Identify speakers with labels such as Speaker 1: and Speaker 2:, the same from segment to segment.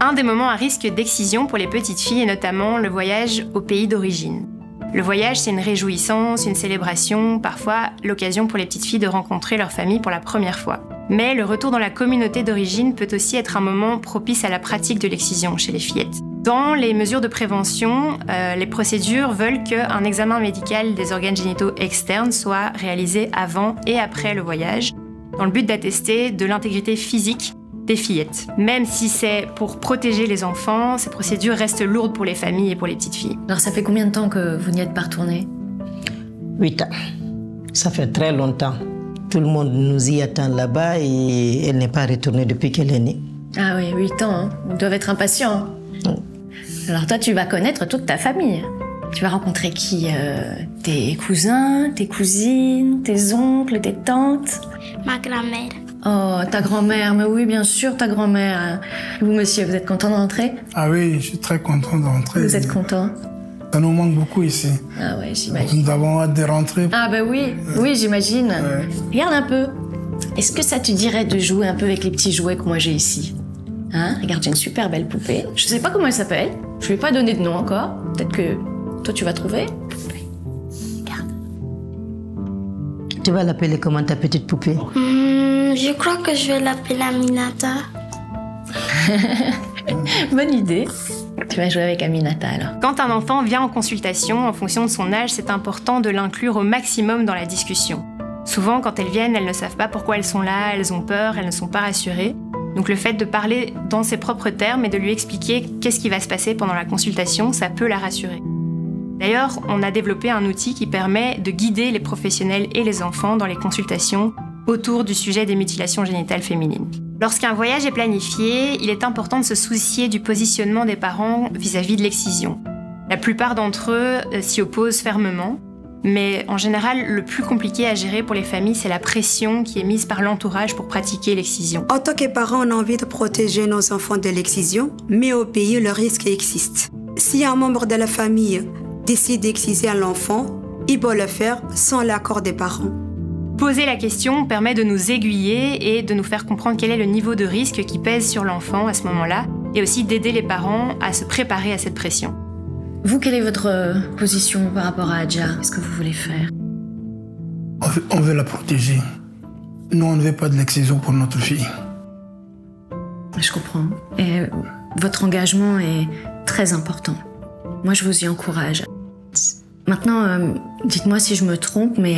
Speaker 1: Un des moments à risque d'excision pour les petites filles est notamment le voyage au pays d'origine. Le voyage, c'est une réjouissance, une célébration, parfois l'occasion pour les petites filles de rencontrer leur famille pour la première fois. Mais le retour dans la communauté d'origine peut aussi être un moment propice à la pratique de l'excision chez les fillettes. Dans les mesures de prévention, les procédures veulent qu'un examen médical des organes génitaux externes soit réalisé avant et après le voyage, dans le but d'attester de l'intégrité physique des fillettes. Même si c'est pour protéger les enfants, ces procédures restent lourdes pour les familles et pour les petites filles.
Speaker 2: Alors ça fait combien de temps que vous n'y êtes pas retourné?
Speaker 3: 8 ans. Ça fait très longtemps. Tout le monde nous y attend là-bas et elle n'est pas retournée depuis qu'elle est née.
Speaker 2: Ah oui, 8 ans, hein. Ils doivent être impatients. Alors toi, tu vas connaître toute ta famille. Tu vas rencontrer qui? Tes cousins, tes cousines, tes oncles, tes tantes?
Speaker 4: Ma grand-mère.
Speaker 2: Oh, ta grand-mère, mais oui, bien sûr, ta grand-mère. Vous, monsieur, vous êtes content de rentrer?
Speaker 5: Ah oui, je suis très content de rentrer.
Speaker 2: Vous êtes content?
Speaker 5: Ça nous manque beaucoup ici.
Speaker 2: Ah ouais, j'imagine.
Speaker 5: Nous avons hâte de rentrer.
Speaker 2: Ah bah oui, oui, j'imagine.
Speaker 5: Ouais.
Speaker 2: Regarde un peu. Est-ce que ça te dirait de jouer un peu avec les petits jouets que moi j'ai ici? Hein? Regarde, j'ai une super belle poupée. Je sais pas comment elle s'appelle. Je lui ai pas donné de nom encore. Peut-être que toi tu vas trouver. Regarde.
Speaker 3: Tu vas l'appeler comment ta petite poupée?
Speaker 4: Je crois que je vais l'appeler Aminata.
Speaker 2: Bonne idée. Tu vas jouer avec Aminata alors.
Speaker 1: Quand un enfant vient en consultation, en fonction de son âge, c'est important de l'inclure au maximum dans la discussion. Souvent, quand elles viennent, elles ne savent pas pourquoi elles sont là, elles ont peur, elles ne sont pas rassurées. Donc le fait de parler dans ses propres termes et de lui expliquer qu'est-ce qui va se passer pendant la consultation, ça peut la rassurer. D'ailleurs, on a développé un outil qui permet de guider les professionnels et les enfants dans les consultations autour du sujet des mutilations génitales féminines. Lorsqu'un voyage est planifié, il est important de se soucier du positionnement des parents vis-à-vis de l'excision. La plupart d'entre eux s'y opposent fermement, mais en général, le plus compliqué à gérer pour les familles, c'est la pression qui est mise par l'entourage pour pratiquer l'excision.
Speaker 6: En tant que parents, on a envie de protéger nos enfants de l'excision, mais au pays, le risque existe. Si un membre de la famille décide d'exciser un enfant, il peut le faire sans l'accord des parents.
Speaker 1: Poser la question permet de nous aiguiller et de nous faire comprendre quel est le niveau de risque qui pèse sur l'enfant à ce moment-là, et aussi d'aider les parents à se préparer à cette pression.
Speaker 2: Vous, quelle est votre position par rapport à Adja? Qu'est-ce que vous voulez faire?
Speaker 5: On veut la protéger. Nous, on ne veut pas de l'excision pour notre fille.
Speaker 2: Je comprends. Et votre engagement est très important. Moi, je vous y encourage. Maintenant, dites-moi si je me trompe, mais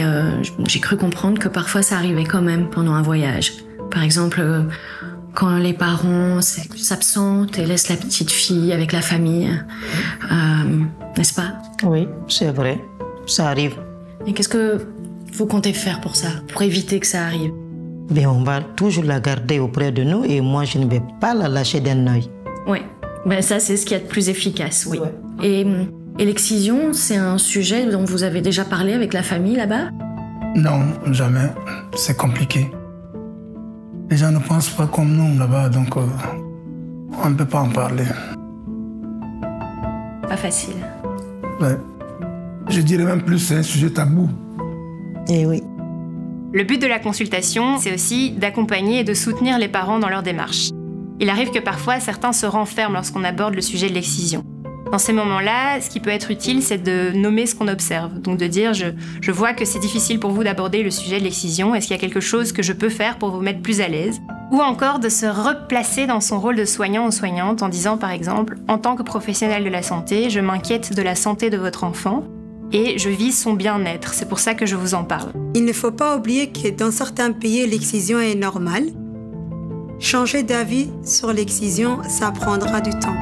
Speaker 2: j'ai cru comprendre que parfois ça arrivait quand même pendant un voyage. Par exemple, quand les parents s'absentent et laissent la petite fille avec la famille, n'est-ce pas?
Speaker 3: Oui, c'est vrai, ça arrive.
Speaker 2: Et qu'est-ce que vous comptez faire pour ça, pour éviter que ça arrive?
Speaker 3: Bien, on va toujours la garder auprès de nous et moi, je ne vais pas la lâcher d'un œil.
Speaker 2: Oui, ben ça c'est ce qu'il y a de plus efficace, oui.
Speaker 3: Ouais.
Speaker 2: Et l'excision, c'est un sujet dont vous avez déjà parlé avec la famille là-bas?
Speaker 5: Non, jamais. C'est compliqué. Les gens ne pensent pas comme nous là-bas, donc on ne peut pas en parler.
Speaker 2: Pas facile.
Speaker 5: Ouais. Je dirais même plus, c'est un sujet tabou.
Speaker 3: Eh oui.
Speaker 1: Le but de la consultation, c'est aussi d'accompagner et de soutenir les parents dans leur démarche. Il arrive que parfois, certains se renferment lorsqu'on aborde le sujet de l'excision. Dans ces moments-là, ce qui peut être utile, c'est de nommer ce qu'on observe. Donc de dire, je vois que c'est difficile pour vous d'aborder le sujet de l'excision. Est-ce qu'il y a quelque chose que je peux faire pour vous mettre plus à l'aise? Ou encore de se replacer dans son rôle de soignant ou soignante en disant, par exemple, en tant que professionnel de la santé, je m'inquiète de la santé de votre enfant et je vise son bien-être. C'est pour ça que je vous en parle.
Speaker 6: Il ne faut pas oublier que dans certains pays, l'excision est normale. Changer d'avis sur l'excision, ça prendra du temps.